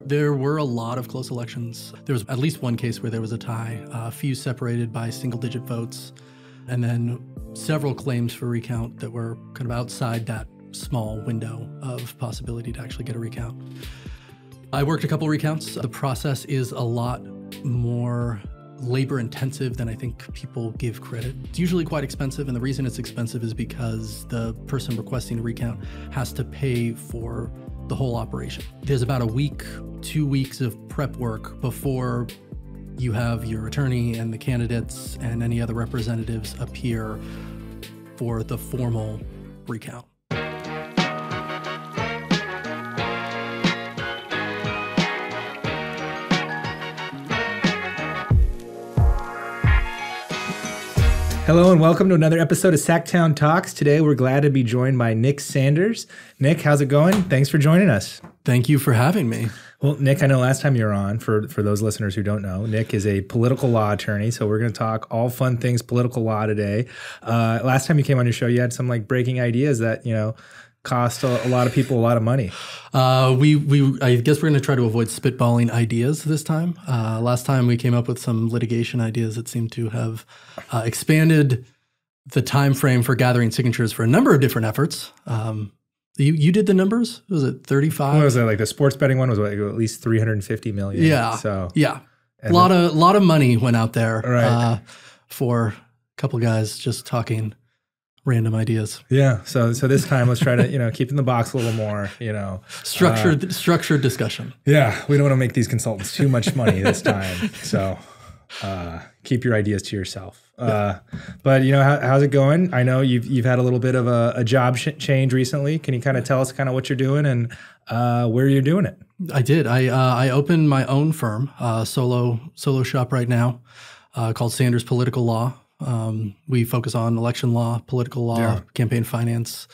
There were a lot of close elections. There was at least one case where there was a tie, a few separated by single-digit votes, and then several claims for recount that were kind of outside that small window of possibility to actually get a recount. I worked a couple recounts. The process is a lot more labor-intensive than I think people give credit. It's usually quite expensive, and the reason it's expensive is because the person requesting a recount has to pay for the whole operation. There's about a week, 2 weeks of prep work before you have your attorney and the candidates and any other representatives appear for the formal recount. Hello and welcome to another episode of Sacktown Talks. Today we're glad to be joined by Nick Sanders. Nick, how's it going? Thanks for joining us. Thank you for having me. Well, Nick, I know last time you were on, for those listeners who don't know, Nick is a political law attorney, so we're going to talk all fun things political law today. Last time you came on your show, you had some breaking ideas that, cost a lot of people a lot of money. I guess we're going to try to avoid spitballing ideas this time. Last time we came up with some litigation ideas that seem to have expanded the time frame for gathering signatures for a number of different efforts. You did the numbers? Was it 35? What was it? The sports betting one was at least 350 million. Yeah. So yeah, a lot of money went out there for a couple guys just talking random ideas. Yeah. So this time let's try to, keep in the box a little more, Structured discussion. Yeah. We don't want to make these consultants too much money this time. So keep your ideas to yourself. But how's it going? I know you've had a little bit of a job change recently. Can you kind of tell us what you're doing and where you're doing it? I did. I opened my own firm, solo shop right now, called Sanders Political Law. We focus on election law, political law, campaign finance,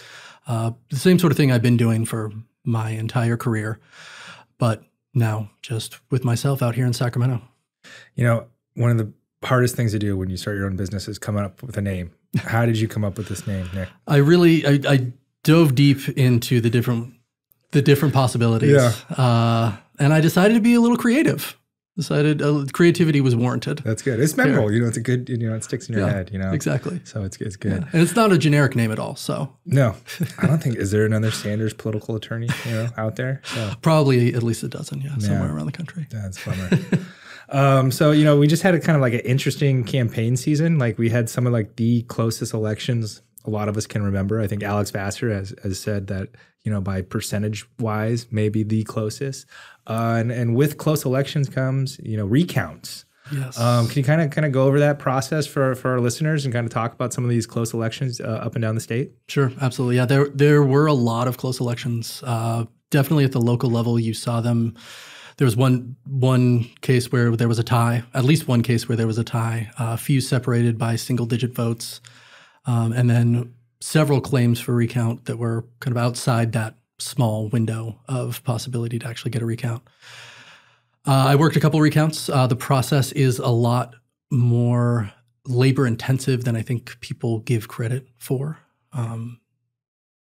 the same sort of thing I've been doing for my entire career, but now just with myself out here in Sacramento. One of the hardest things to do when you start your own business is come up with a name. How did you come up with this name, Nick? I dove deep into the different possibilities. Yeah. And I decided to be a little creative. Creativity was warranted. That's good. It's memorable. It's a good, it sticks in your head, Exactly. So it's good. Yeah. And it's not a generic name at all. So no, I don't think, is there another Sanders political attorney, out there? So. Probably at least a dozen, somewhere around the country. That's a bummer. So, we just had an interesting campaign season. We had some of the closest elections a lot of us can remember. I think Alex Vassar has said that, by percentage wise, maybe the closest. And with close elections comes, recounts. Yes. Can you kind of go over that process for our listeners and kind of talk about some of these close elections up and down the state? Sure, absolutely. Yeah, there were a lot of close elections. Definitely at the local level, you saw them. There was one case where there was a tie, at least one case where there was a tie, a few separated by single-digit votes, and then several claims for recount that were kind of outside that small window of possibility to actually get a recount. I worked a couple recounts. The process is a lot more labor-intensive than I think people give credit for.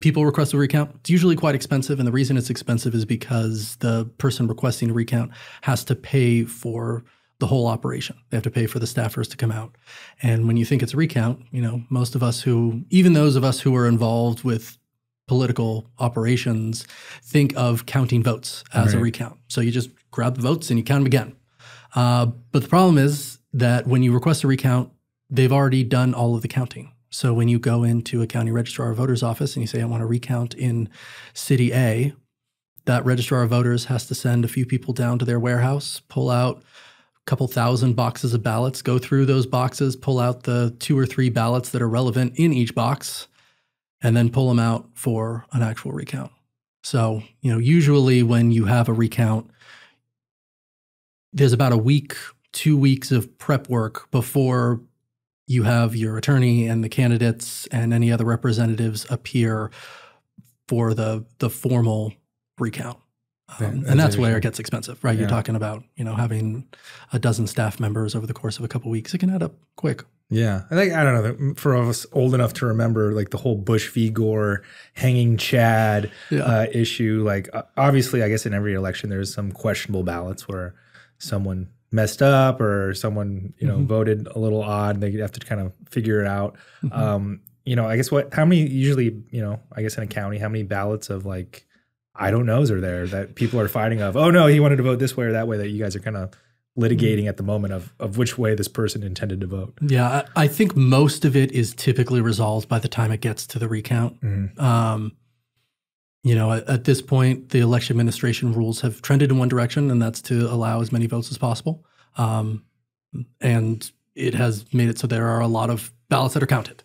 People request a recount. It's usually quite expensive, and the reason it's expensive is because the person requesting a recount has to pay for the whole operation. They have to pay for the staffers to come out. And when you think it's a recount, most of us even those of us who are involved with political operations, think of counting votes as a recount. So you just grab the votes and you count them again. But the problem is that when you request a recount, they've already done all of the counting. So when you go into a county registrar of voters office and you say, I want to recount in city A, that registrar of voters has to send a few people down to their warehouse, pull out a couple thousand boxes of ballots, go through those boxes, pull out the 2 or 3 ballots that are relevant in each box, and then pull them out for an actual recount. So, usually when you have a recount, there's about a week, 2 weeks of prep work before you have your attorney and the candidates and any other representatives appear for the formal recount. And that's where it gets expensive, right? You're talking about, having a dozen staff members over the course of a couple of weeks. It can add up quick. Yeah. I don't know, for us old enough to remember like the whole Bush v. Gore hanging Chad issue. Like obviously, I guess in every election, there's some questionable ballots where someone messed up or someone, voted a little odd. They have to kind of figure it out. I guess how many usually, I guess in a county, how many ballots of like, I don't knows are there that people are fighting of, oh no, he wanted to vote this way or that way, that you guys are kind of litigating at the moment of which way this person intended to vote. Yeah, I think most of it is typically resolved by the time it gets to the recount. At this point, the election administration rules have trended in one direction, and that's to allow as many votes as possible. And it has made it so there are a lot of ballots that are counted.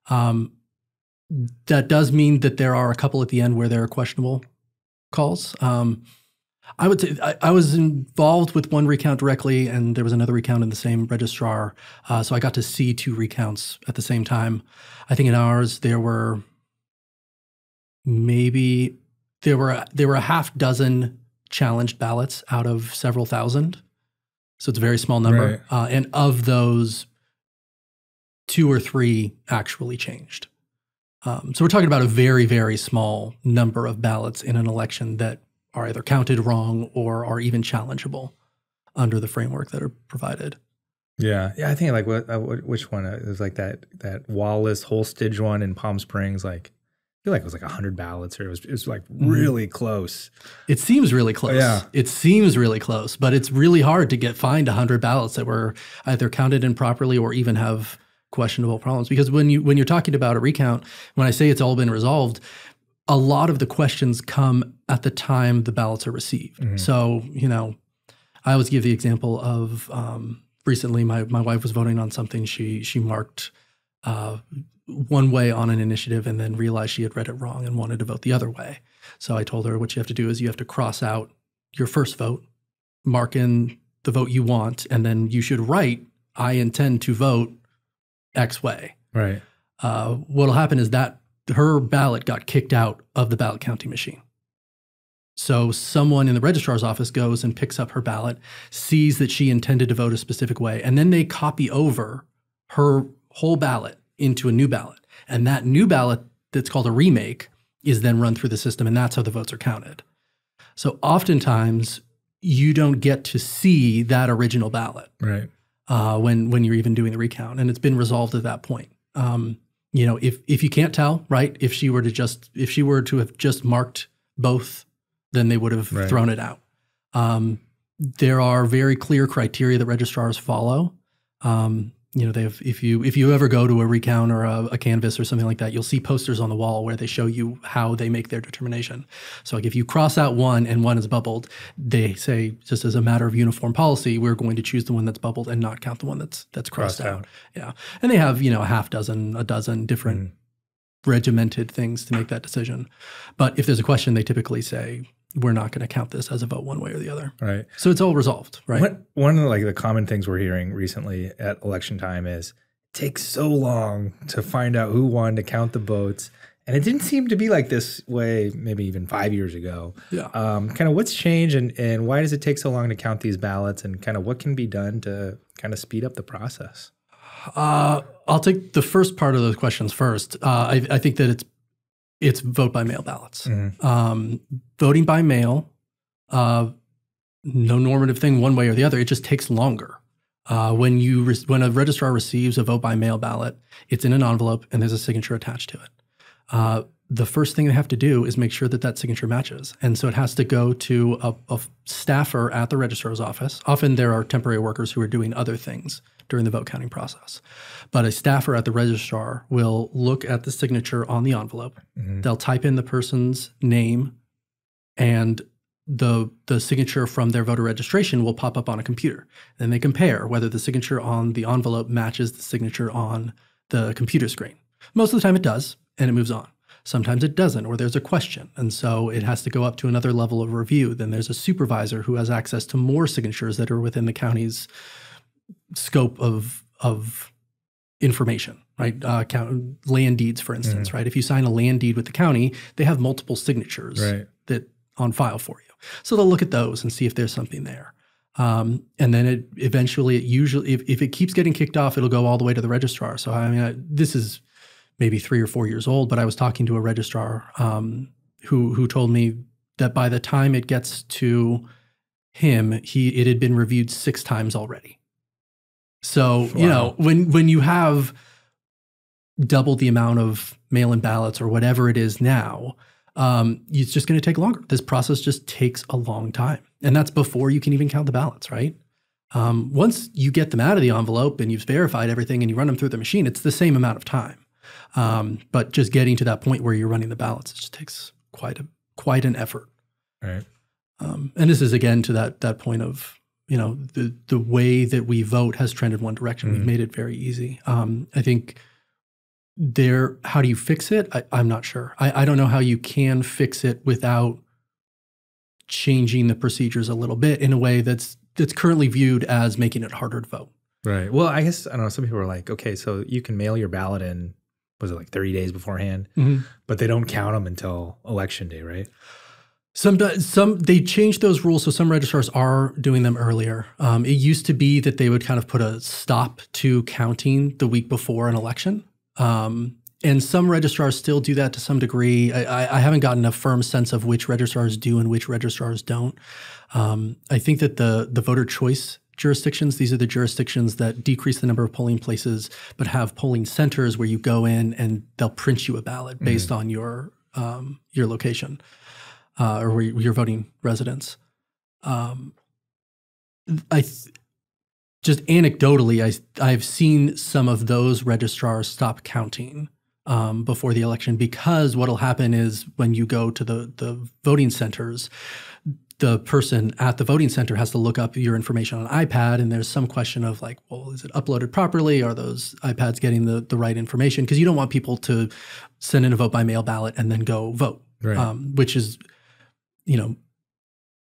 That does mean that there are a couple at the end where there are questionable calls. I would say I was involved with one recount directly, and there was another recount in the same registrar. So I got to see two recounts at the same time. I think in ours there were a half dozen challenged ballots out of several thousand. So it's a very small number. Right. And of those, 2 or 3 actually changed. So we're talking about a very, very small number of ballots in an election that are either counted wrong or are even challengeable under the framework that are provided. Yeah. I think like which one? It was like that Wallace Holstage one in Palm Springs. Like I feel like it was like 100 ballots, or it was like really close. It seems really close. Yeah. It seems really close, but it's really hard to find 100 ballots that were either counted improperly or even have questionable problems. Because when you're talking about a recount, when I say it's all been resolved, a lot of the questions come at the time the ballots are received. So, I always give the example of recently my wife was voting on something. She marked one way on an initiative and then realized she had read it wrong and wanted to vote the other way. So I told her what you have to do is you have to cross out your first vote, mark in the vote you want, and then you should write, I intend to vote X way. Right. What'll happen is that her ballot got kicked out of the ballot counting machine. So someone in the registrar's office goes and picks up her ballot, sees that she intended to vote a specific way, and then they copy over her whole ballot into a new ballot. And that new ballot that's called a remake is then run through the system, and that's how the votes are counted. So oftentimes you don't get to see that original ballot. Right. When you're even doing the recount, and it's been resolved at that point. If you can't tell, right, if she were to have just marked both, then they would have thrown it out. There are very clear criteria that registrars follow. They have, if you ever go to a recount or a canvas or something like that, you'll see posters on the wall where they show you how they make their determination. So like if you cross out one and one is bubbled, they say, just as a matter of uniform policy, we're going to choose the one that's bubbled and not count the one that's crossed out. Yeah. And they have, a dozen different regimented things to make that decision. But if there's a question, they typically say, we're not going to count this as a vote one way or the other. Right. So it's all resolved, right? One of the common things we're hearing recently at election time is it takes so long to find out who won, to count the votes. And it didn't seem to be like this way maybe even 5 years ago. Yeah. Kind of what's changed and why does it take so long to count these ballots, and kind of what can be done to kind of speed up the process? I'll take the first part of those questions first. I think that it's vote by mail ballots. Voting by mail, no normative thing one way or the other. It just takes longer. When a registrar receives a vote by mail ballot, it's in an envelope and there's a signature attached to it. The first thing they have to do is make sure that signature matches. And so it has to go to a staffer at the registrar's office. Often there are temporary workers who are doing other things during the vote counting process. But a staffer at the registrar will look at the signature on the envelope. They'll type in the person's name, and the signature from their voter registration will pop up on a computer. Then they compare whether the signature on the envelope matches the signature on the computer screen. Most of the time it does, and it moves on. Sometimes it doesn't, or there's a question, and so it has to go up to another level of review. Then there's a supervisor who has access to more signatures that are within the county's scope of information, right? Land deeds, for instance, right? If you sign a land deed with the county, they have multiple signatures that on file for you. So they'll look at those and see if there's something there. And then it usually, if it keeps getting kicked off, it'll go all the way to the registrar. So I mean, this is maybe 3 or 4 years old, but I was talking to a registrar who told me that by the time it gets to him, it had been reviewed 6 times already. So, Wow. when you have double the amount of mail-in ballots or whatever it is now, it's just going to take longer. This process just takes a long time. And that's before you can even count the ballots, right? Once you get them out of the envelope and you've verified everything and you run them through the machine, it's the same amount of time. But just getting to that point where you're running the ballots, it just takes quite an effort. Right. And this is again to that point of, the way that we vote has trended one direction. We've made it very easy. I think how do you fix it? I'm not sure. I don't know how you can fix it without changing the procedures a little bit in a way that's currently viewed as making it harder to vote. Right. Well, I guess, I don't know, some people are like, okay, so you can mail your ballot in, was it like 30 days beforehand? But they don't count them until election day, right? Some they changed those rules, so some registrars are doing them earlier. It used to be that they would kind of put a stop to counting the week before an election. And some registrars still do that to some degree. I haven't gotten a firm sense of which registrars do and which registrars don't. I think that the voter choice jurisdictions, these are the jurisdictions that decrease the number of polling places, but have polling centers where you go in and they'll print you a ballot based on your location or where your voting residence. Just anecdotally, I've seen some of those registrars stop counting before the election, because what'll happen is when you go to the voting centers, the person at the voting center has to look up your information on an iPad, and there's some question of like, well, is it uploaded properly? Are those iPads getting the right information? Because you don't want people to send in a vote by mail ballot and then go vote, Right. Which is,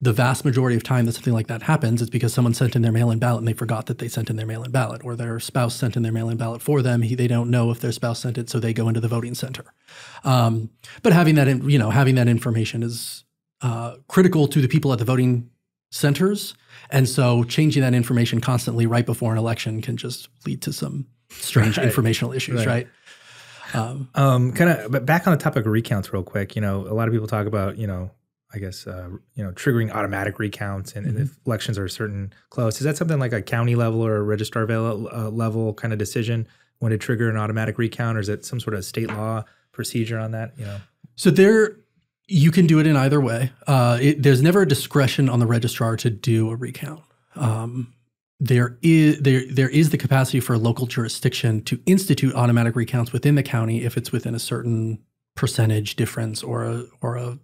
the vast majority of time that something like that happens is because someone sent in their mail-in ballot and they forgot that they sent in their mail-in ballot, or their spouse sent in their mail-in ballot for them. They don't know if their spouse sent it, so they go into the voting center. But having that information is critical to the people at the voting centers, and so changing that information constantly right before an election can just lead to some strange informational issues, right? Kind of, but back on the topic of recounts real quick, a lot of people talk about, I guess, triggering automatic recounts and if elections are certain close. Is that something like a county level or a registrar level kind of decision when to trigger an automatic recount, or is it some sort of state law procedure on that? So you can do it in either way. There's never a discretion on the registrar to do a recount. There is the capacity for a local jurisdiction to institute automatic recounts within the county if it's within a certain percentage difference or a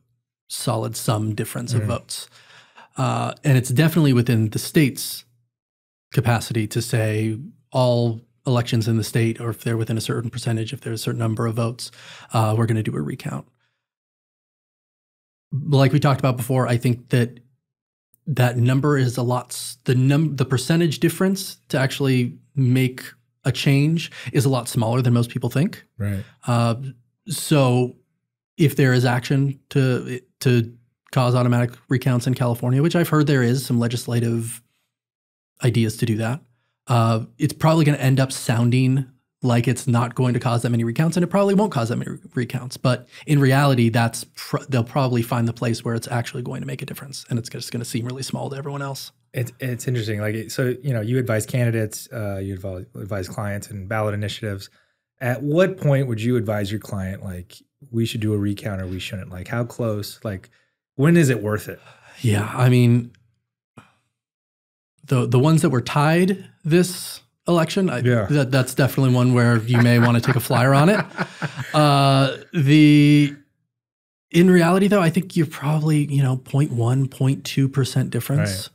solid sum difference of votes. And it's definitely within the state's capacity to say all elections in the state, or if they're within a certain percentage, if there's a certain number of votes, we're going to do a recount. Like we talked about before, I think that number is a lot, the percentage difference to actually make a change is a lot smaller than most people think. Right. So if there is action to cause automatic recounts in California, which I've heard there is some legislative ideas to do that, it's probably going to end up sounding like it's not going to cause that many recounts, and it probably won't cause that many recounts. But in reality, they'll probably find the place where it's actually going to make a difference, and it's just going to seem really small to everyone else. It's interesting. Like, so, you advise candidates, you advise clients and ballot initiatives. At what point would you advise your client, like, we should do a recount or we shouldn't? Like, how close? Like, when is it worth it? Yeah, I mean, the ones that were tied this election, that's definitely one where you may want to take a flyer on it. In reality, though, I think you're probably 0.1, 0.2% difference.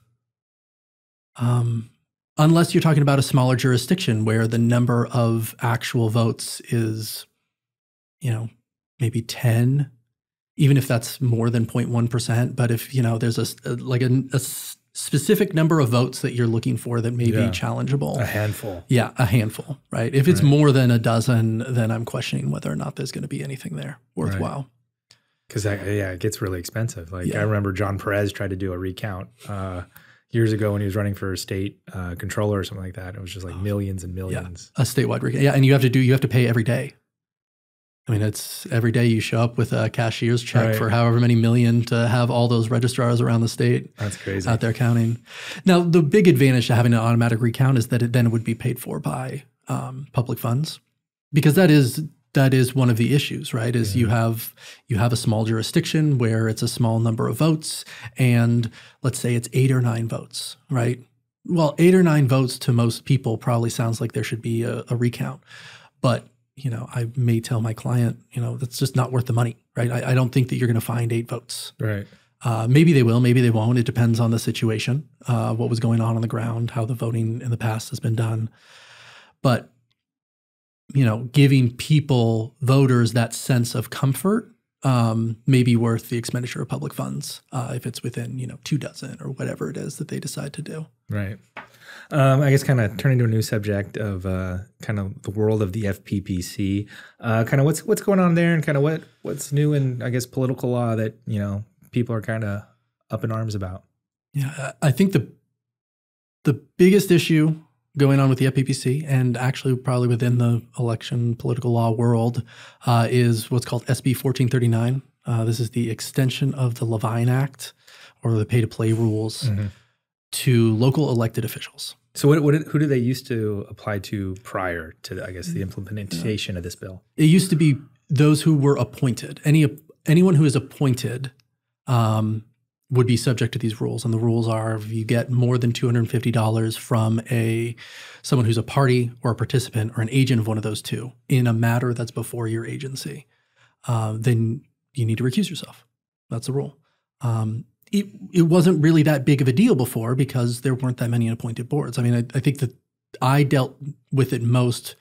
Right. Unless you're talking about a smaller jurisdiction where the number of actual votes is, maybe 10, even if that's more than 0.1%. But if, there's a specific number of votes that you're looking for that may be challengeable. A handful. Yeah, a handful, right? If it's more than a dozen, then I'm questioning whether or not there's going to be anything there worthwhile. Because it gets really expensive. Like Yeah. I remember John Perez tried to do a recount years ago when he was running for a state controller or something like that. It was just like millions and millions. A statewide recount. Yeah, and you have to pay every day. I mean, it's every day you show up with a cashier's check for however many million to have all those registrars around the state. That's crazy. Out there counting. Now, the big advantage to having an automatic recount is that it then would be paid for by public funds, because that is one of the issues, right? Is you have a small jurisdiction where it's a small number of votes, and let's say it's 8 or 9 votes, right? Well, 8 or 9 votes to most people probably sounds like there should be a recount, but I may tell my client, that's just not worth the money, right? I don't think that you're going to find 8 votes. Right. Maybe they will, maybe they won't. It depends on the situation, what was going on the ground, how the voting in the past has been done. But, giving voters that sense of comfort may be worth the expenditure of public funds if it's within, 2 dozen or whatever it is that they decide to do. Right. I guess kind of turning to a new subject of kind of the world of the FPPC, kind of what's going on there, and kind of what's new in, I guess, political law that, people are kind of up in arms about. Yeah, I think the biggest issue going on with the FPPC, and actually probably within the election political law world, is what's called SB 1439. This is the extension of the Levine Act, or the pay-to-play rules, to local elected officials. So who did they used to apply to prior to, I guess, the implementation of this bill? It used to be those who were appointed. Anyone who is appointed would be subject to these rules. And the rules are, if you get more than $250 from someone who's a party or a participant or an agent of one of those two in a matter that's before your agency, then you need to recuse yourself. That's the rule. It wasn't really that big of a deal before because there weren't that many appointed boards. I mean, I think that I dealt with it most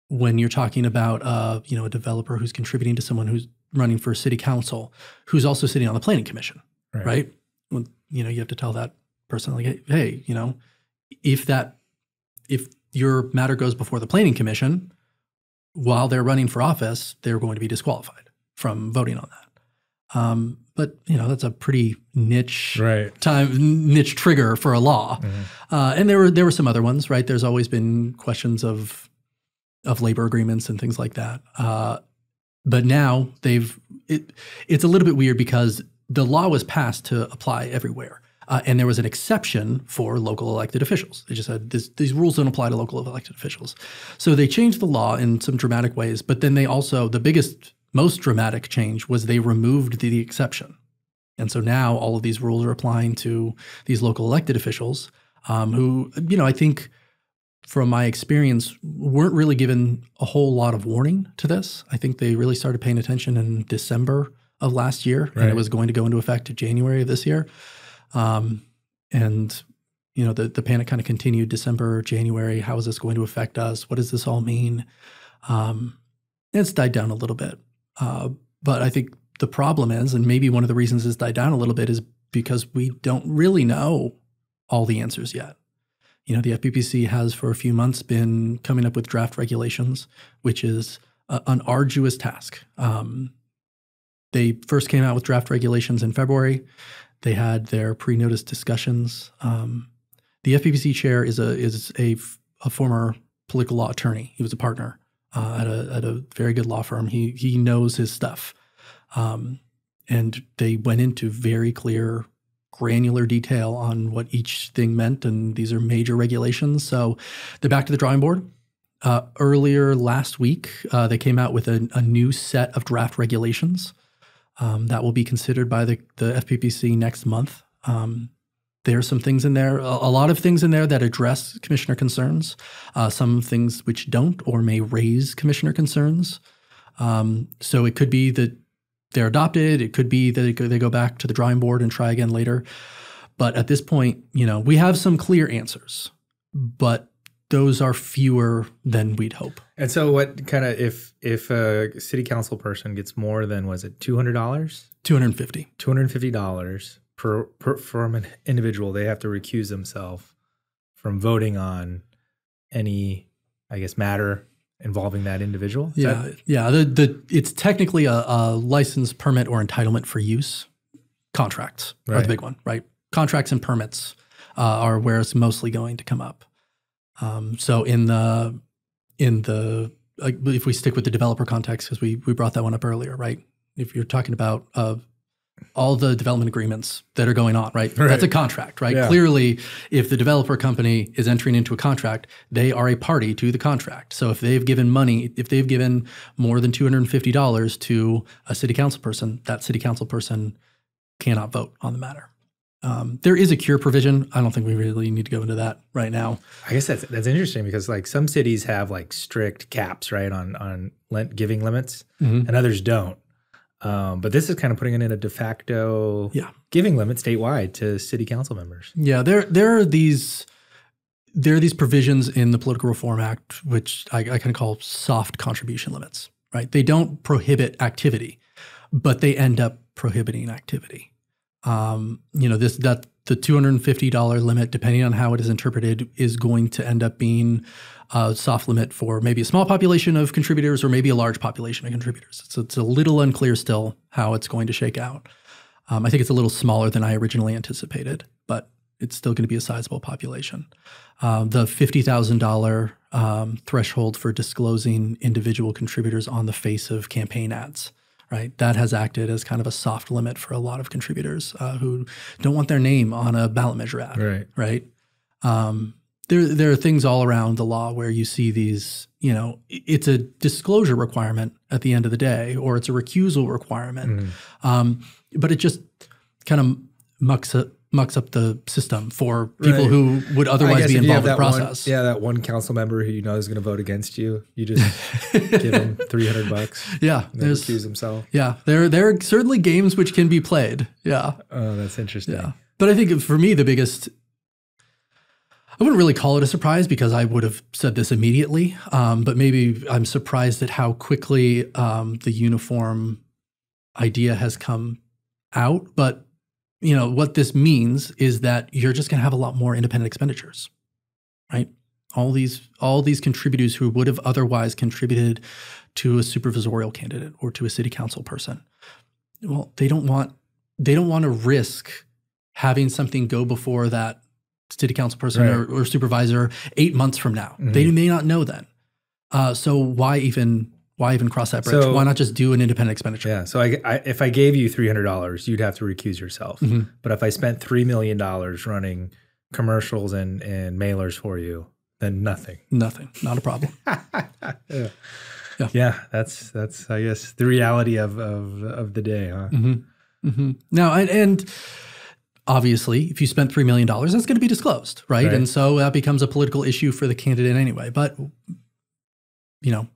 when you're talking about, a developer who's contributing to someone who's running for city council, who's also sitting on the planning commission, right? Well, you have to tell that person, like, hey, if your matter goes before the planning commission while they're running for office, they're going to be disqualified from voting on that. But that's a pretty niche trigger for a law. And there were some other ones, right? There's always been questions of labor agreements and things like that. But now it's a little bit weird because the law was passed to apply everywhere. And there was an exception for local elected officials. They just said these rules don't apply to local elected officials. So they changed the law in some dramatic ways, but then they also, most dramatic change was they removed the exception. And so now all of these rules are applying to these local elected officials who, I think from my experience, weren't really given a whole lot of warning to this. I think they really started paying attention in December of last year, and it was going to go into effect in January of this year. And, the panic kind of continued December, January. How is this going to affect us? What does this all mean? It's died down a little bit. But I think the problem is, and maybe one of the reasons it's died down a little bit, is because we don't really know all the answers yet. The FPPC has for a few months been coming up with draft regulations, which is an arduous task. They first came out with draft regulations in February. They had their pre-notice discussions. The FPPC chair is a former political law attorney. He was a partner at a very good law firm. He knows his stuff. And they went into very clear, granular detail on what each thing meant, and these are major regulations. So they're back to the drawing board. Earlier last week, they came out with a new set of draft regulations that will be considered by the FPPC next month. There are some things in there, a lot of things in there that address commissioner concerns, some things which don't or may raise commissioner concerns. So it could be that they're adopted. It could be that they go back to the drawing board and try again later. But at this point, we have some clear answers, but those are fewer than we'd hope. And so what kind of, if a city council person gets more than, was it $200? $250. $250 from an individual, they have to recuse themselves from voting on any, I guess, matter involving that individual? It's technically a license, permit, or entitlement for use. Contracts are the big one, right? Contracts and permits are where it's mostly going to come up. So if we stick with the developer context, because we brought that one up earlier, right? If you're talking about all the development agreements that are going on, right? That's a contract, right? Yeah. Clearly, if the developer company is entering into a contract, they are a party to the contract. So if they've given money, if they've given more than $250 to a city council person, that city council person cannot vote on the matter. There is a cure provision. I don't think we really need to go into that right now. I guess that's interesting because like some cities have like strict caps, right, on giving limits, and others don't. But this is kind of putting it in a de facto giving limit statewide to city council members. Yeah, there are these provisions in the Political Reform Act, which I kind of call soft contribution limits, right? They don't prohibit activity, but they end up prohibiting activity. The $250 limit, depending on how it is interpreted, is going to end up being a soft limit for maybe a small population of contributors or maybe a large population of contributors. So it's a little unclear still how it's going to shake out. I think it's a little smaller than I originally anticipated, but it's still going to be a sizable population. The $50,000 threshold for disclosing individual contributors on the face of campaign ads, right? That has acted as kind of a soft limit for a lot of contributors who don't want their name on a ballot measure ad, right? There are things all around the law where you see these, it's a disclosure requirement at the end of the day, or it's a recusal requirement, but it just kind of mucks up the system for people who would otherwise be involved in the process. That one council member who is going to vote against you, you just give him $300. Yeah, recuse himself. Yeah, there are certainly games which can be played. Yeah. Oh, that's interesting. Yeah, but I think for me the biggest, I wouldn't really call it a surprise because I would have said this immediately, but maybe I'm surprised at how quickly the uniform idea has come out. But what this means is that you're just going to have a lot more independent expenditures, right? All these contributors who would have otherwise contributed to a supervisorial candidate or to a city council person, well, they don't want to risk having something go before that city council person or supervisor 8 months from now. They may not know then. So why even cross that bridge? Why not just do an independent expenditure? Yeah. So if I gave you $300, you'd have to recuse yourself. But if I spent $3 million running commercials and mailers for you, then nothing. Nothing. Not a problem. Yeah. That's I guess the reality of the day, huh? Now, and obviously, if you spent $3 million, that's going to be disclosed, right? And so that becomes a political issue for the candidate anyway. But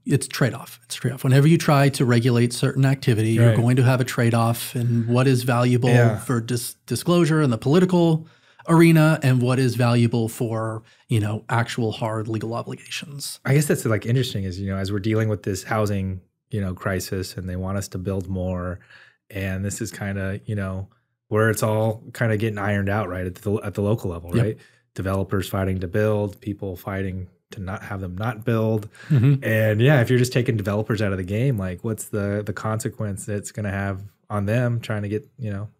it's trade-off. It's trade-off. Whenever you try to regulate certain activity, you're going to have a trade-off in what is valuable for disclosure in the political arena and what is valuable for, actual hard legal obligations. I guess that's like interesting is, as we're dealing with this housing, crisis and they want us to build more. And this is kind of, where it's all kind of getting ironed out, right? At the local level, right? Developers fighting to build, people fighting to not have them not build. And if you're just taking developers out of the game, like what's the consequence that's going to have on them trying to get,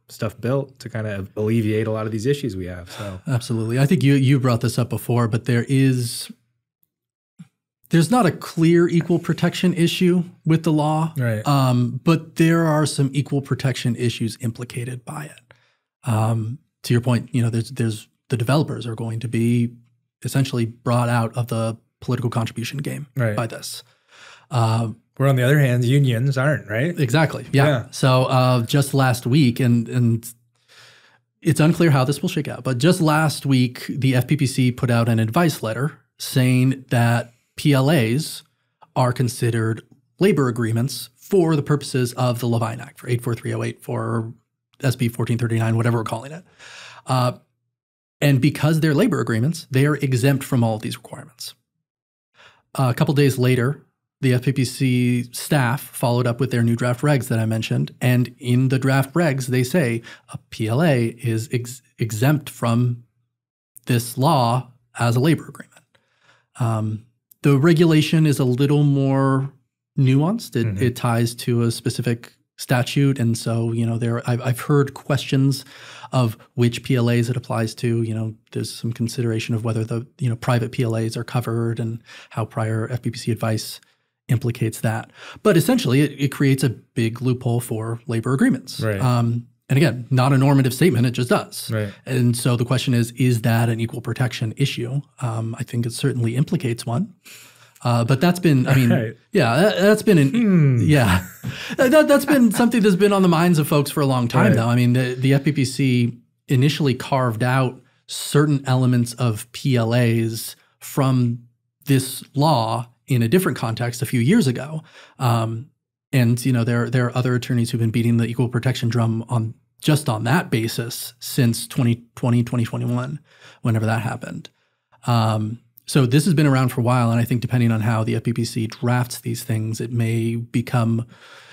stuff built to kind of alleviate a lot of these issues we have. So absolutely. I think you brought this up before, but there's not a clear equal protection issue with the law. Right. But there are some equal protection issues implicated by it. To your point, there's the developers are going to be essentially brought out of the political contribution game by this. Where on the other hand, unions aren't, right? Exactly. Yeah. So just last week, and it's unclear how this will shake out, but just last week, the FPPC put out an advice letter saying that PLAs are considered labor agreements for the purposes of the Levine Act, for 84308, for SB 1439, whatever we're calling it. And because they're labor agreements, they are exempt from all of these requirements. A couple days later, the FPPC staff followed up with their new draft regs that I mentioned. And in the draft regs, they say a PLA is exempt from this law as a labor agreement. The regulation is a little more nuanced. It ties to a specific statute, and so I've heard questions of which PLAs it applies to. There's some consideration of whether the private PLAs are covered and how prior FPPC advice implicates that. But essentially, it creates a big loophole for labor agreements. Right. And again, not a normative statement; it just does. Right. And so the question is that an equal protection issue? I think it certainly implicates one. But that's been, Right. that's been, that's been something that's been on the minds of folks for a long time, Right. though. I mean, the FPPC initially carved out certain elements of PLAs from this law in a different context a few years ago. And there are other attorneys who've been beating the equal protection drum on that basis since 2020, 2021, whenever that happened. So this has been around for a while, and I think depending on how the FPPC drafts these things, it may come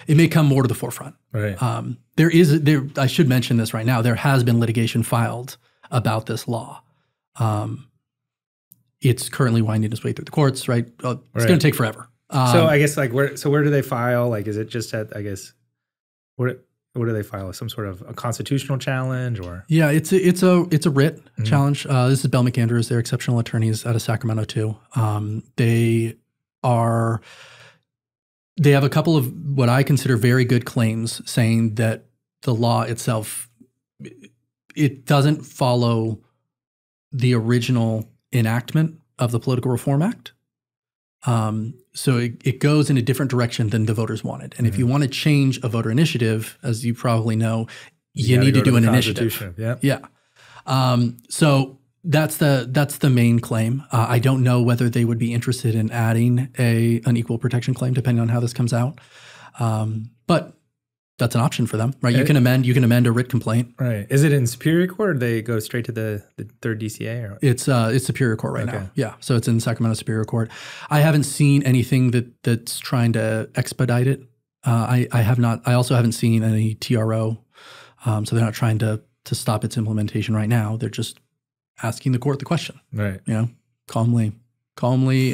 more to the forefront. Right. I should mention this right now. There has been litigation filed about this law. It's currently winding its way through the courts. Right. It's going to take forever. So I guess where do they file? Like, is it just at, I guess, where do they file? Some sort of a constitutional challenge or? Yeah, it's a writ challenge. This is Bell McAndrews. They're exceptional attorneys out of Sacramento too. They have a couple of what I consider very good claims saying that the law itself, it doesn't follow the original enactment of the Political Reform Act. So it goes in a different direction than the voters wanted. And if you want to change a voter initiative, as you probably know, you need to do an initiative. Yeah. So that's the main claim. I don't know whether they would be interested in adding an equal protection claim, depending on how this comes out. But that's an option for them, right? You can amend a writ complaint. Right. Is it in Superior Court or they go straight to the third DCA? Or? It's Superior Court right now. Yeah. So it's in Sacramento Superior Court. I haven't seen anything that's trying to expedite it. I have not. I also haven't seen any TRO. So they're not trying to stop its implementation right now. They're just asking the court the question. Right. Calmly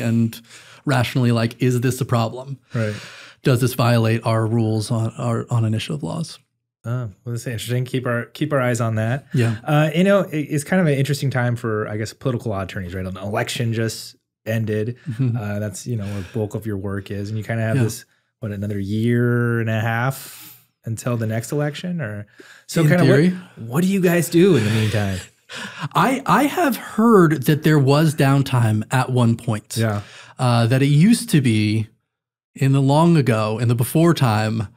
and rationally, like, is this a problem? Right. Does this violate our rules on initiative laws? Well, that's interesting. Keep our eyes on that. Yeah. It's kind of an interesting time for, I guess, political law attorneys, right? An election just ended. That's, where the bulk of your work is. And you kind of have this, another year and a half until the next election? Or so in kind theory. of what do you guys do in the meantime? I have heard that there was downtime at one point. Yeah. That it used to be in the long ago, in the before time,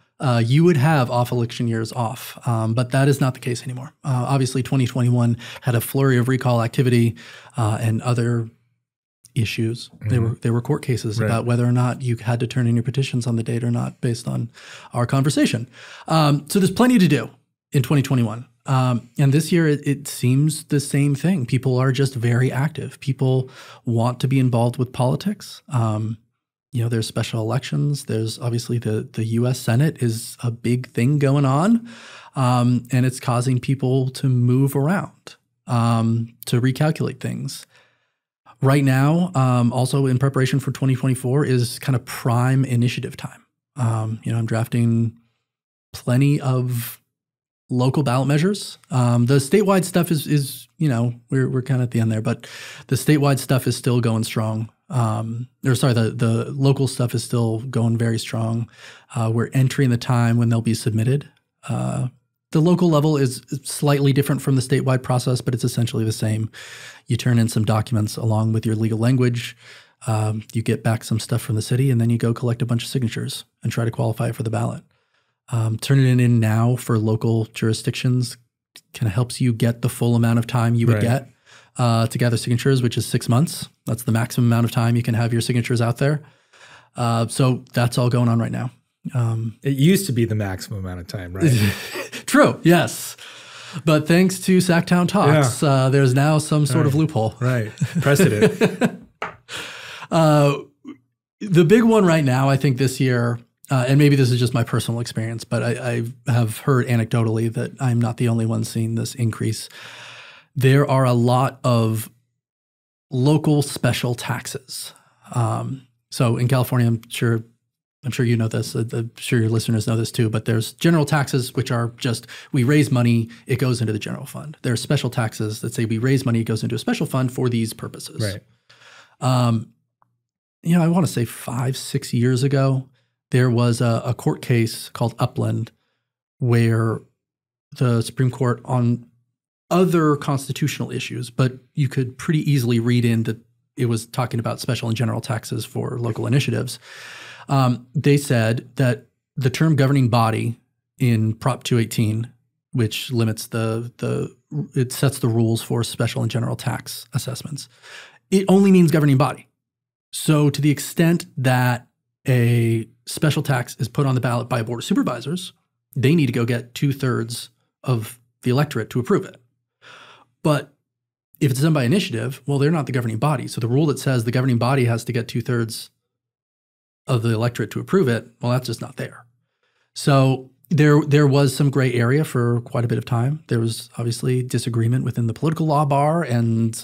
you would have off-election years off, but that is not the case anymore. Obviously, 2021 had a flurry of recall activity and other issues. There were court cases about whether or not you had to turn in your petitions on the date or not, based on our conversation. So there's plenty to do in 2021. And this year, it seems the same thing. People are just very active. People want to be involved with politics. There's special elections. There's obviously the U.S. Senate is a big thing going on, and it's causing people to move around, to recalculate things. Right now, also in preparation for 2024, is kind of prime initiative time. I'm drafting plenty of local ballot measures. The statewide stuff is we're kind of at the end there, but the statewide stuff is still going strong. The local stuff is still going very strong. We're entering the time when they'll be submitted. The local level is slightly different from the statewide process, but it's essentially the same. You turn in some documents along with your legal language. You get back some stuff from the city, and then you go collect a bunch of signatures and try to qualify for the ballot. Turning it in now for local jurisdictions kind of helps you get the full amount of time you would get to gather signatures, which is 6 months. That's the maximum amount of time you can have your signatures out there. So that's all going on right now. It used to be the maximum amount of time, right? True, yes. But thanks to Sacktown Talks, there's now some sort of loophole. Right, precedent. The big one right now, I think this year, and maybe this is just my personal experience, but I have heard anecdotally that I'm not the only one seeing this increase. There are a lot of local special taxes. So in California, I'm sure you know this. I'm sure your listeners know this too. But there's general taxes, which are just we raise money, it goes into the general fund. There are special taxes that say we raise money, it goes into a special fund for these purposes. Right. I want to say 5-6 years ago, there was a court case called Upland where the Supreme Court on other constitutional issues, but you could pretty easily read in that it was talking about special and general taxes for local initiatives. They said that the term governing body in Prop 218, which limits it sets the rules for special and general tax assessments, it only means governing body. So to the extent that a special tax is put on the ballot by a board of supervisors, they need to go get 2/3 of the electorate to approve it. But if it's done by initiative, well, they're not the governing body. So the rule that says the governing body has to get 2/3 of the electorate to approve it, well, that's just not there. So there was some gray area for quite a bit of time. There was obviously disagreement within the political law bar and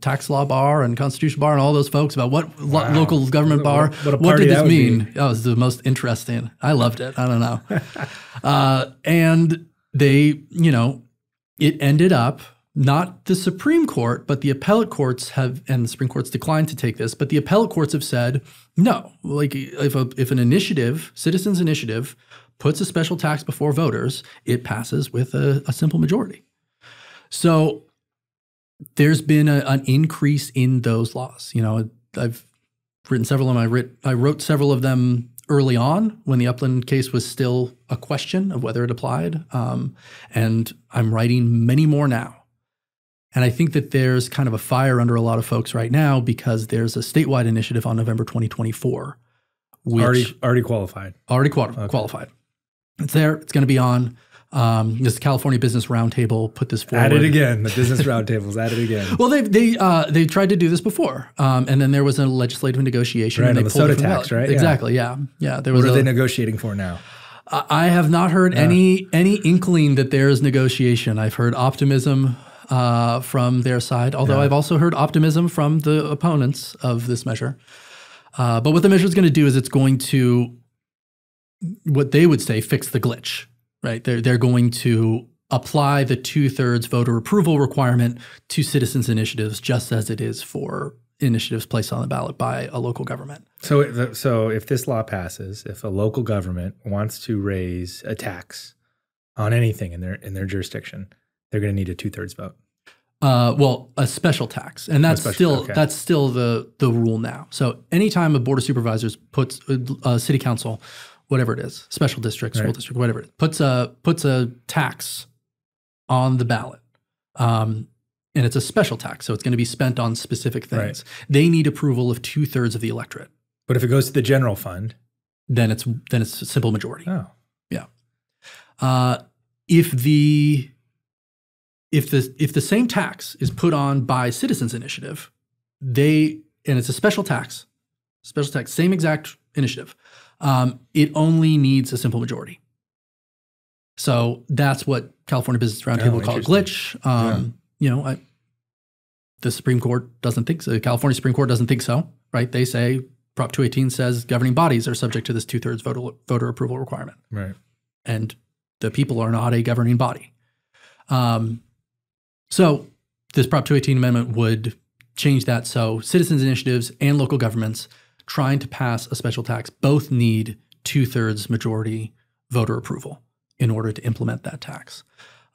tax law bar and constitutional bar and all those folks about what local government bar. What did this mean? Oh, it was the most interesting. I loved it. I don't know. And they, it ended up not the Supreme Court, but the appellate courts and the Supreme Court's declined to take this, but the appellate courts have said, no, like if an initiative, citizens initiative, puts a special tax before voters, it passes with a simple majority. So there's been an increase in those laws. I've written several of them. I wrote several of them early on when the Upland case was still a question of whether it applied. And I'm writing many more now. And I think that there's kind of a fire under a lot of folks right now because there's a statewide initiative on November 2024. Which already qualified. Qualified. It's there. It's going to be on. This California Business Roundtable put this forward. At it again. The Business Roundtable's at it again. Well, they tried to do this before, and then there was a legislative negotiation. Right, and they on the soda tax, right? Exactly. Yeah. There was. What are they negotiating for now? I have not heard any inkling that there is negotiation. I've heard optimism from their side, although I've also heard optimism from the opponents of this measure. But what the measure is going to do is it's going to, what they would say, fix the glitch, right? They're going to apply the 2/3 voter approval requirement to citizens initiatives, just as it is for initiatives placed on the ballot by a local government. So if this law passes, if a local government wants to raise a tax on anything in their jurisdiction, they're going to need a 2/3 vote. Well, a special tax, and that's still the rule now. So anytime a board of supervisors puts a city council, whatever it is, special district, school district, whatever it is, puts a tax on the ballot, and it's a special tax, so it's going to be spent on specific things. Right. They need approval of 2/3 of the electorate. But if it goes to the general fund, then it's a simple majority. Oh, yeah. If the same tax is put on by citizens initiative, and it's a special tax, same exact initiative, it only needs a simple majority. So that's what California Business Roundtable will call a glitch. The Supreme Court doesn't think so. The California Supreme Court doesn't think so, right? They say Prop 218 says governing bodies are subject to this 2/3 voter approval requirement. Right. And the people are not a governing body. So this Prop 218 amendment would change that. So citizens initiatives and local governments trying to pass a special tax both need 2/3 majority voter approval in order to implement that tax.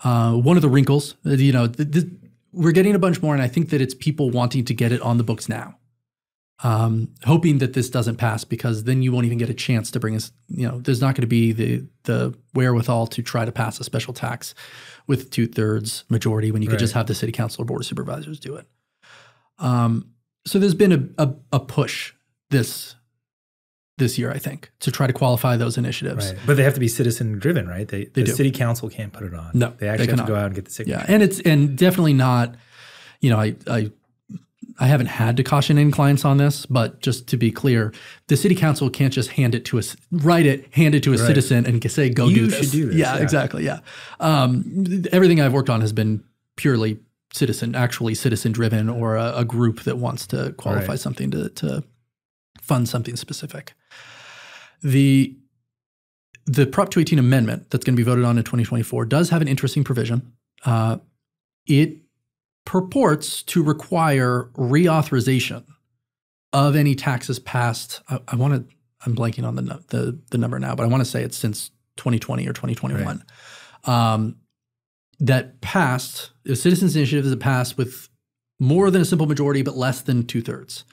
One of the wrinkles, we're getting a bunch more, and I think that it's people wanting to get it on the books now, hoping that this doesn't pass because then you won't even get a chance to bring us, there's not going to be the wherewithal to try to pass a special tax with 2/3 majority when you could just have the city council or board of supervisors do it. So there's been a push this year, I think, to try to qualify those initiatives. Right. But they have to be citizen driven, right? The city council can't put it on. No, they actually have to go out and get the signature. Yeah, and definitely not, I haven't had to caution any clients on this, but just to be clear, the city council can't just hand it to a citizen and say, go do this. You should do this. Yeah, exactly. Yeah. Everything I've worked on has been purely citizen driven, or a group that wants to qualify something to fund something specific. The Prop 218 amendment that's going to be voted on in 2024 does have an interesting provision. It purports to require reauthorization of any taxes passed. I'm blanking on the number now, but I want to say it's since 2020 or 2021. Right. That passed, a citizens initiative that passed with more than a simple majority, but less than 2/3.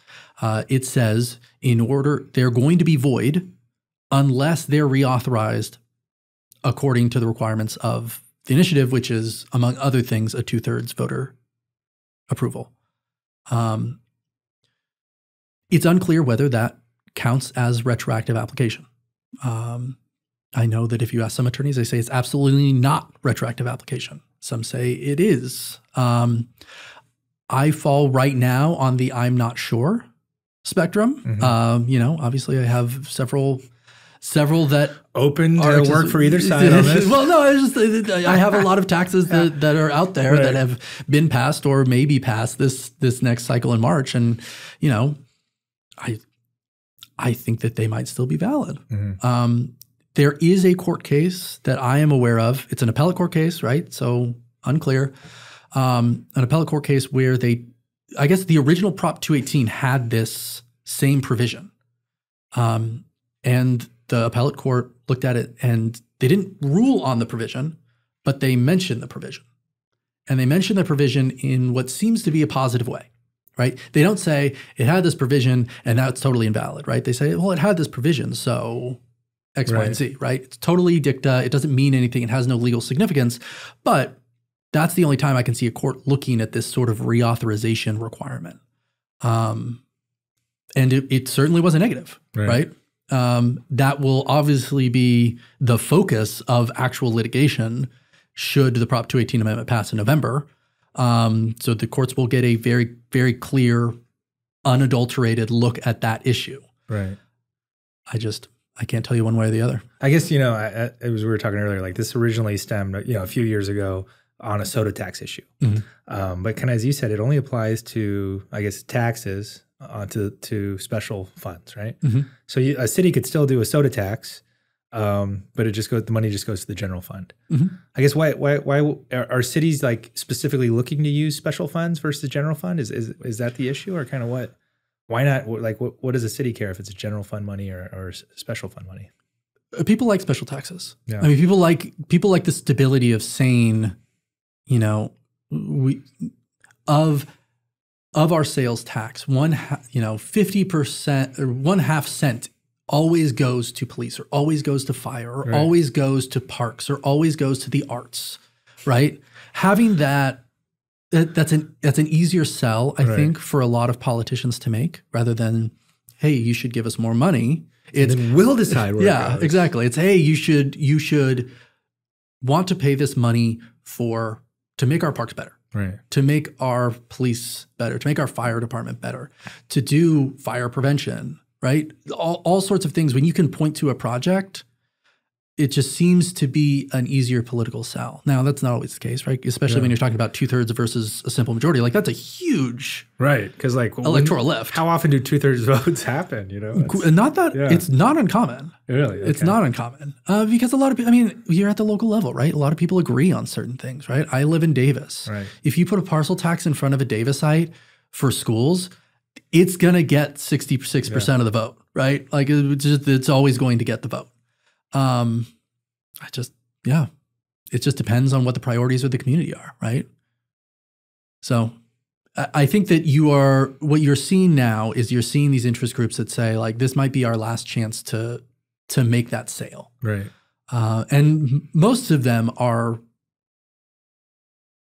It says they're going to be void unless they're reauthorized according to the requirements of the initiative, which is, among other things, a 2/3 voter approval. It's unclear whether that counts as retroactive application. I know that if you ask some attorneys, they say it's absolutely not retroactive application. Some say it is. I fall right now on the I'm not sure spectrum. Mm-hmm. Obviously I have several that open to work for either side on this. Well, no, I have a lot of taxes that are out there that have been passed or may be passed this next cycle in March. And, I think that they might still be valid. Mm-hmm. There is a court case that I am aware of. It's an appellate court case, right? So unclear. An appellate court case where I guess the original Prop 218 had this same provision. And the appellate court looked at it and they didn't rule on the provision, but they mentioned the provision. And they mentioned the provision in what seems to be a positive way, right? They don't say it had this provision and now it's totally invalid, right? They say, well, it had this provision, so X, Y, and Z, right? It's totally dicta. It doesn't mean anything. It has no legal significance. But that's the only time I can see a court looking at this sort of reauthorization requirement. And it certainly was a negative, right? That will obviously be the focus of actual litigation should the Prop 218 amendment pass in November. So the courts will get a very, very clear, unadulterated look at that issue. Right. I can't tell you one way or the other. I guess, we were talking earlier, like this originally stemmed, a few years ago on a soda tax issue. Mm-hmm. But as you said, it only applies to, I guess, taxes to special funds, right? Mm-hmm. So a city could still do a soda tax, but the money just goes to the general fund. Mm-hmm. I guess why are cities like specifically looking to use special funds versus general fund? Is that the issue, or kind of what? Why not? Like, what does a city care if it's a general fund money or special fund money? People like special taxes. Yeah. I mean, people like the stability of saying, of our sales tax, 50% or 1/2 cent always goes to police, or always goes to fire, or always goes to parks, or always goes to the arts, right? Having that's an easier sell, I think, for a lot of politicians to make, rather than, hey, you should give us more money. And then we'll decide where it goes. Exactly. It's, hey, you should want to pay this money to make our parks better. Right. To make our police better, to make our fire department better, to do fire prevention, right? All sorts of things. When you can point to a project, it just seems to be an easier political sell. Now, that's not always the case, right? Especially when you're talking about 2/3 versus a simple majority. Like, that's a huge because electoral lift. How often do 2/3 votes happen? Not that it's not uncommon. Really, okay. It's not uncommon because a lot of people. I mean, you're at the local level, right? A lot of people agree on certain things, right? I live in Davis. Right. If you put a parcel tax in front of a Davisite for schools, it's gonna get 66% of the vote, right? Like it's always going to get the vote. It just depends on what the priorities of the community are, right? So I think that what you're seeing now is you're seeing these interest groups that say, like, this might be our last chance to make that sale. Right. And most of them are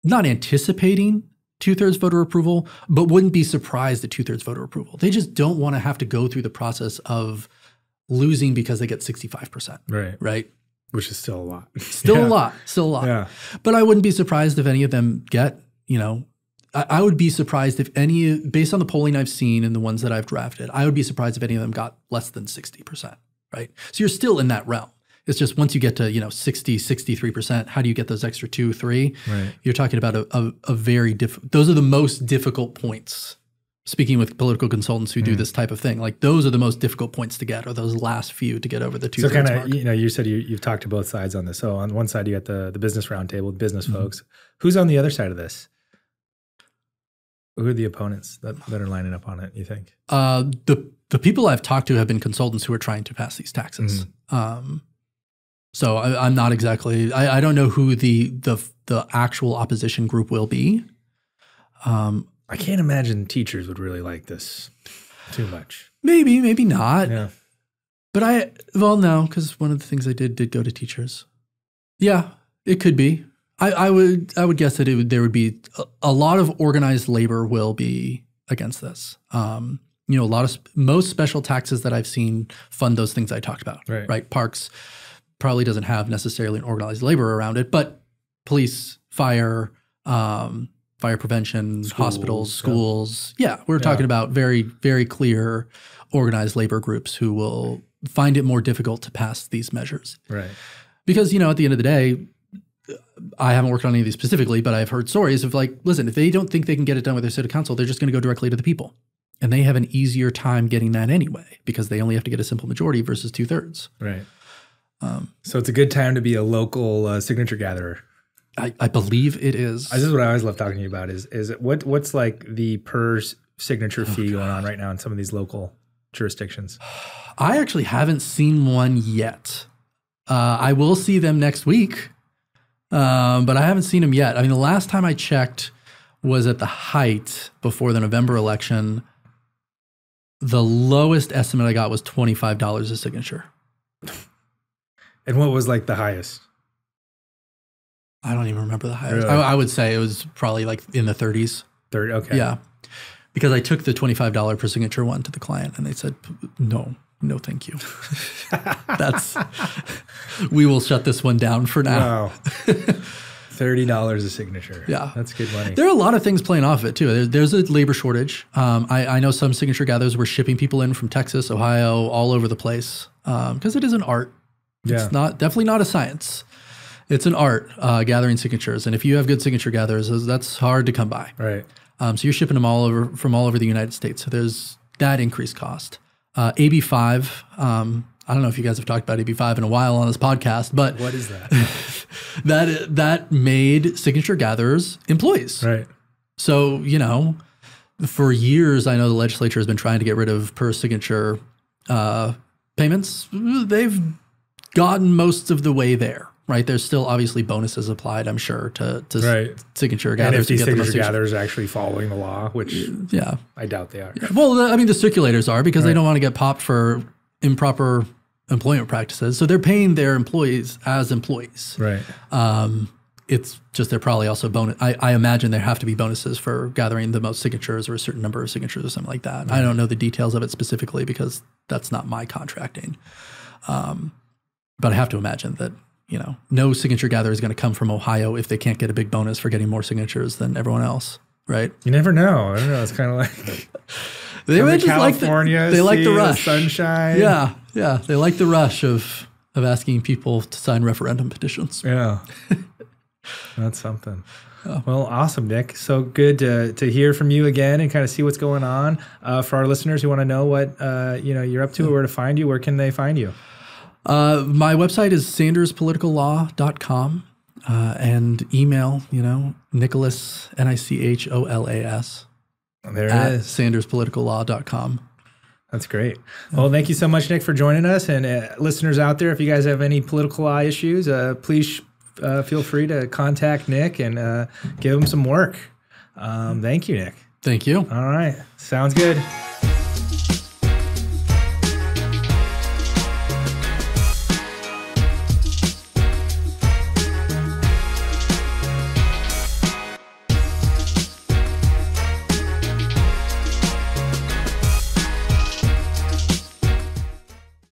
not anticipating 2/3 voter approval, but wouldn't be surprised at 2/3 voter approval. They just don't want to have to go through the process of losing because they get 65%. Right. Which is still a lot. Still a lot. Yeah. But I wouldn't be surprised if any of them get, I would be surprised if any, based on the polling I've seen and the ones that I've drafted, I would be surprised if any of them got less than 60%, right? So you're still in that realm. It's just once you get to, 60, 63%, how do you get those extra 2, 3? Right. You're talking about a very those are the most difficult points speaking with political consultants who do this type of thing, like those are the most difficult points to get, or those last few to get over the 2/3 So kind mark. of, you said you've talked to both sides on this. So on one side, you got the business roundtable, the business folks. Who's on the other side of this? Who are the opponents that are lining up on it, you think? The people I've talked to have been consultants who are trying to pass these taxes. So I'm not exactly, I don't know who the actual opposition group will be. I can't imagine teachers would really like this too much. Maybe not. Yeah. But no, because one of the things I did go to teachers. Yeah, it could be. I would guess that there would be a lot of organized labor will be against this. Most special taxes that I've seen fund those things I talked about. Right? Parks probably doesn't have necessarily an organized labor around it, but police, fire prevention, hospitals, schools. Yeah, we're talking about very, very clear organized labor groups who will find it more difficult to pass these measures. Right. Because, at the end of the day, I haven't worked on any of these specifically, but I've heard stories of listen, if they don't think they can get it done with their city council, they're just going to go directly to the people. And they have an easier time getting that anyway, because they only have to get a simple majority versus 2/3. Right. So it's a good time to be a local signature gatherer. I believe it is. This is what I always love talking to you about is what's like the per signature fee going on right now in some of these local jurisdictions? I actually haven't seen one yet. I will see them next week, but I haven't seen them yet. I mean, the last time I checked was at the height before the November election. The lowest estimate I got was $25 a signature. And what was like the highest? I don't even remember the highest. Really? I would say it was probably like in the 30s. 30, okay. Yeah. Because I took the $25 per signature one to the client and they said, no, thank you. We will shut this one down for now. Wow. $30 a signature. Yeah. That's good money. There are a lot of things playing off of it too. There's a labor shortage. I know some signature gatherers were shipping people in from Texas, Ohio, all over the place because it is an art. Yeah. It's definitely not a science. It's an art, gathering signatures. And if you have good signature gatherers, that's hard to come by. Right. So you're shipping them from all over the United States. So there's that increased cost. AB5, I don't know if you guys have talked about AB5 in a while on this podcast, but what is that? that made signature gatherers employees. Right. So, for years, I know the legislature has been trying to get rid of per signature payments. They've gotten most of the way there, right? There's still obviously bonuses applied, I'm sure, to signature gatherers. And if these to get signature gatherers are actually following the law, which I doubt they are. Yeah. Well, the circulators are because they don't want to get popped for improper employment practices. So they're paying their employees as employees. Right. It's just they're probably also bonus. I imagine there have to be bonuses for gathering the most signatures or a certain number of signatures or something like that. Right. I don't know the details of it specifically because that's not my contracting. But I have to imagine that, no signature gatherer is going to come from Ohio if they can't get a big bonus for getting more signatures than everyone else, right? You never know. I don't know. It's kind of like they might just California. They like the rush, sunshine. Yeah. They like the rush of asking people to sign referendum petitions. Yeah, that's something. Oh. Well, awesome, Nick. So good to hear from you again and kind of see what's going on. For our listeners who want to know what you're up to or where to find you, where can they find you? My website is sanderspoliticallaw.com and email, Nicholas, Nicholas. There it is. sanderspoliticallaw.com. That's great. Well, thank you so much, Nick, for joining us. And listeners out there, if you guys have any political law issues, please feel free to contact Nick and give him some work. Thank you, Nick. Thank you. All right. Sounds good.